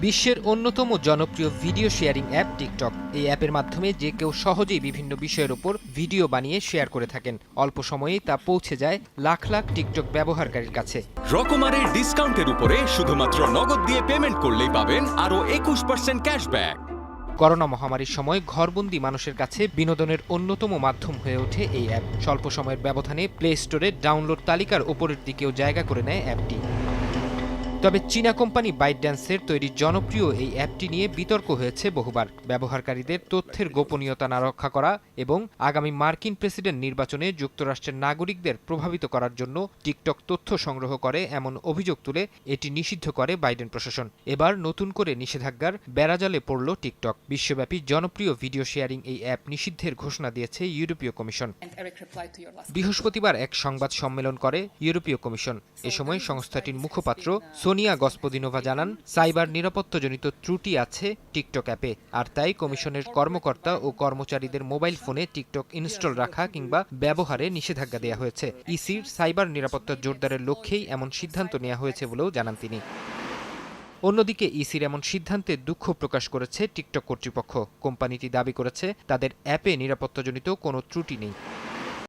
বিশ্বের অন্যতম জনপ্রিয় ভিডিও শেয়ারিং অ্যাপ টিকটক। এই অ্যাপের মাধ্যমে যে কেউ সহজেই বিভিন্ন বিষয়ের উপর ভিডিও বানিয়ে শেয়ার করে থাকেন। অল্প সময়েই তা পৌঁছে যায় লাখ লাখ টিকটক ব্যবহারকারীর কাছে। রকমারের ডিসকাউন্টের উপরে শুধুমাত্র নগদ দিয়ে পেমেন্ট করলেই পাবেন আরও 21% ক্যাশব্যাক। করোনা মহামারীর সময় ঘরবন্দি মানুষের কাছে বিনোদনের অন্যতম মাধ্যম হয়ে ওঠে এই অ্যাপ। স্বল্প সময়ের ব্যবধানে প্লে স্টোরে ডাউনলোড তালিকার ওপরের দিকেও জায়গা করে নেয় অ্যাপটি। তবে চীনা কোম্পানি বাইটড্যান্সের তৈরি জনপ্রিয় এই অ্যাপটি নিয়ে বিতর্ক হয়েছে বহুবার। ব্যবহারকারীদের তথ্যের গোপনীয়তা না রক্ষা করা এবং আগামী মার্কিন প্রেসিডেন্ট নির্বাচনে যুক্তরাষ্ট্রের নাগরিকদের প্রভাবিত করার জন্য টিকটক তথ্য সংগ্রহ করে এমন অভিযোগ তুলে এটি নিষিদ্ধ করে বাইডেন প্রশাসন। এবার নতুন করে নিষেধাজ্ঞার বেড়াজালে পড়ল টিকটক। বিশ্বব্যাপী জনপ্রিয় ভিডিও শেয়ারিং এই অ্যাপ নিষিদ্ধের ঘোষণা দিয়েছে ইউরোপীয় কমিশন। বৃহস্পতিবার এক সংবাদ সম্মেলন করে ইউরোপীয় কমিশন। এ সময় সংস্থাটির মুখপাত্র সোনিয়া গসপদিনোভা জানান, সাইবার নিরাপত্তাজনিত ত্রুটি আছে টিকটক অ্যাপে, আর তাই কমিশনের কর্মকর্তা ও কর্মচারীদের মোবাইল ফোনে টিকটক ইনস্টল রাখা কিংবা ব্যবহারে নিষেধাজ্ঞা দেওয়া হয়েছে। ইসির সাইবার নিরাপত্তা জোরদারের লক্ষ্যেই এমন সিদ্ধান্ত নেওয়া হয়েছে বলেও জানান তিনি। অন্যদিকে ইসির এমন সিদ্ধান্তে দুঃখ প্রকাশ করেছে টিকটক কর্তৃপক্ষ। কোম্পানিটি দাবি করেছে তাদের অ্যাপে নিরাপত্তাজনিত কোনো ত্রুটি নেই।